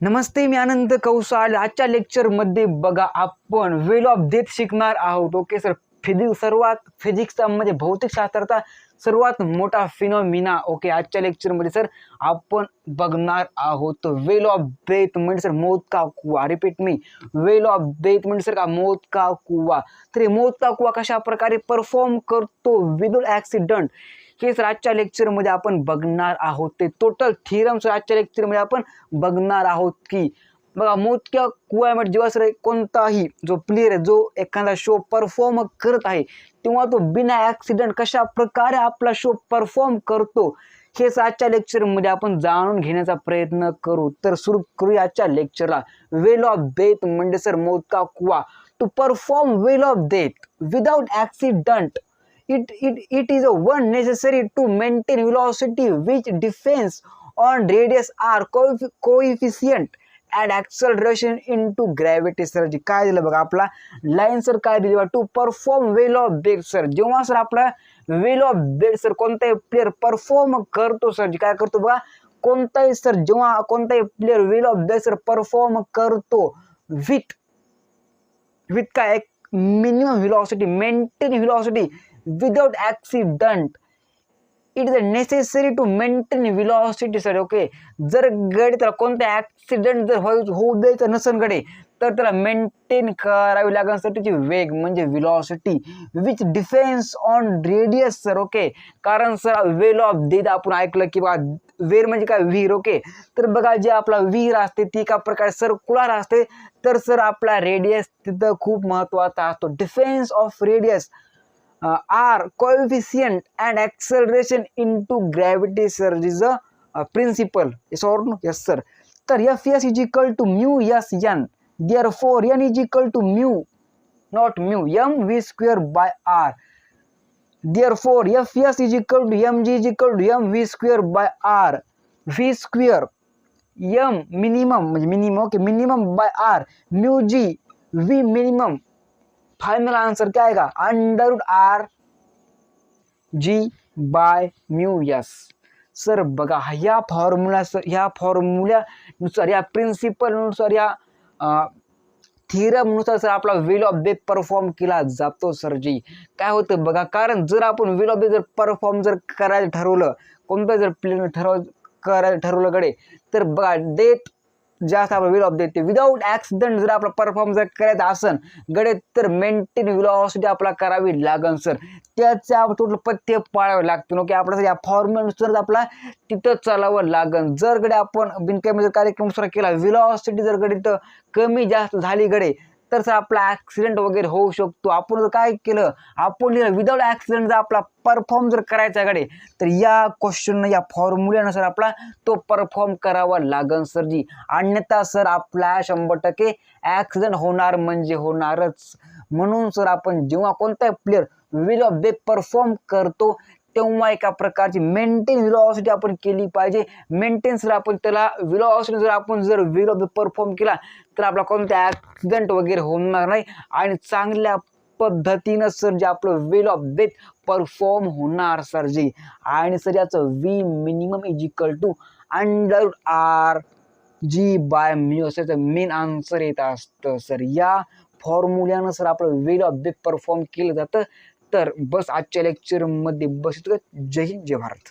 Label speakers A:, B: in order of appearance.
A: नमस्ते, मी आनंद कौसाल. आजच्या लेक्चरमध्ये बघा आपण वेल ऑफ डेथ शिकणार आहोत. ओके सर, फिजिक्सचा म्हणजे भौतिकशास्त्राचा सर्वात मोठा फिनॉमिना. ओके, आजच्या लेक्चरमध्ये सर आपण बघणार आहोत वेल ऑफ डेथ म्हणजे सर मौत का कुवा. Repeat me, well of death म्हणजे सर का मौत का कुवा. तर हे मौत का कुवा कशा प्रकारे परफॉर्म करतो विदाउट ॲक्सिडंट, हे सर आजच्या लेक्चरमध्ये आपण बघणार आहोत. ते टोटल थिअरम सर आजच्या लेक्चरमध्ये आपण बघणार आहोत. की बघा, मोजक्या कुवामध्ये जेव्हा सर कोणताही जो प्लेयर आहे, जो एखादा शो परफॉर्म करत आहे, तेव्हा तो बिना ॲक्सिडेंट कशा प्रकारे आपला शो परफॉर्म करतो, हे आजच्या लेक्चरमध्ये आपण जाणून घेण्याचा प्रयत्न करू. तर सुरू करूया आजच्या लेक्चरला. वेल ऑफ डेथ म्हणजे सर मौत का कुवा. To perform well of death without accident, it is a one necessary to maintain velocity which depends on radius r coefficient and acceleration into gravity. Sir ji काय दिलं बघा, आपला लाईन सर काय दिली बघा, to perform well of death. Sir जेव्हा sir आपला well of death sir कोणताही प्लेअर परफॉर्म करतो, सर जी काय करतो बघा, कोणताही सर जेव्हा कोणताही player well of death sir perform करतो विथ काय minimum velocity, maintain velocity without accident, it is necessary to maintain velocity. Sir okay, जर गडी त्याला कोणता ऍक्सिडेंट जर होऊ द्यायचं नसेल गडे, तर त्याला मेंटेन करावी लागेल सर त्याची वेग म्हणजे velocity which defence on radius. Sir okay, कारण सर वेल ऑफ डेथ आपण ऐकलं की बघा, वेल म्हणजे काय, विहीर. ओके, तर बघा जे आपला विहीर असते ती एका प्रकारे सर्क्युलर असते, तर सर आपला रेडियस तिथं खूप महत्वाचा असतो. Defence of radius r coefficient and acceleration into gravity, sir, is a principle. Yes or no? Yes sir. तर Fs is equal to mu s n, therefore n is equal to mu, not mu, m v square by r. Therefore Fs is equal to mg is equal to m v square by r. v square m minimum म्हणजे minimum. Okay, minimum by r, mu g v minimum. Final answer क्या आएगा, under root R G by mu S. Sir बघा, ह्या फॉर्म्युल्यानुसार, या प्रिन्सिपलनुसार, या थिअरमनुसार sir आपला well of death perform केला जातो. सर जी काय होतं बघा, कारण जर आपण वेल ऑफ डेथ जर परफॉर्म जर करायला ठरवलं, कोणतं जर प्लेन करायला ठरवलं गडे, तर बघा डेथ जास्त आपला well of death without accident जर आपला परफॉर्म जर करायचा असेल गडे, तर मेंटेन व्हेलॉसिटी आपला करावी लागेल. सर त्याच्या टोटल पथ्य पाळावे लागते. ओके, आपल्याला या फॉर्म्युल्यानुसार आपला तिथं चालावं लागेल. जर गडे आपण बिनकामी जर कार्यक्रम केला, व्हेलॉसिटी जर गडे तर कमी जास्त झाली गडे, तर सर आपला ॲक्सिडेंट वगैरे होऊ शकतो. आपण जर काय केलं, आपण लिहिलं विदाउट ॲक्सिडेंट जर आपला परफॉर्म जर करायचा गडे, तर या क्वेश्चन या फॉर्म्युल्यानुसार आपला तो परफॉर्म करावा लागेल. सर जी, अन्यथा सर आपला 100% ॲक्सिडेंट होणार म्हणजे होणारच. म्हणून सर आपण जेव्हा कोणताही player well of death perform करतो, तेव्हा एका प्रकारची मेंटेन व्हेलॉसिटी आपण केली पाहिजे. मेंटेन जर आपण त्याला व्हेलॉसिटी जर वेल ऑफ डेथ परफॉर्म केला, तर आपला कोणता ॲक्सिडेंट वगैरे होणार नाही आणि चांगल्या पद्धतीनं सर जे आपलं वेल ऑफ डेथ परफॉर्म होणार. सर जी, आणि सर याचं V minimum is equal to under R G by mu असं मेन आन्सर येत असतं. सर या फॉर्म्युल्यानं सर आपलं वेल ऑफ डेथ परफॉर्म केलं जातं. तर बस आजच्या लेक्चरमध्ये बस इतकं. जय हिंद, जय भारत.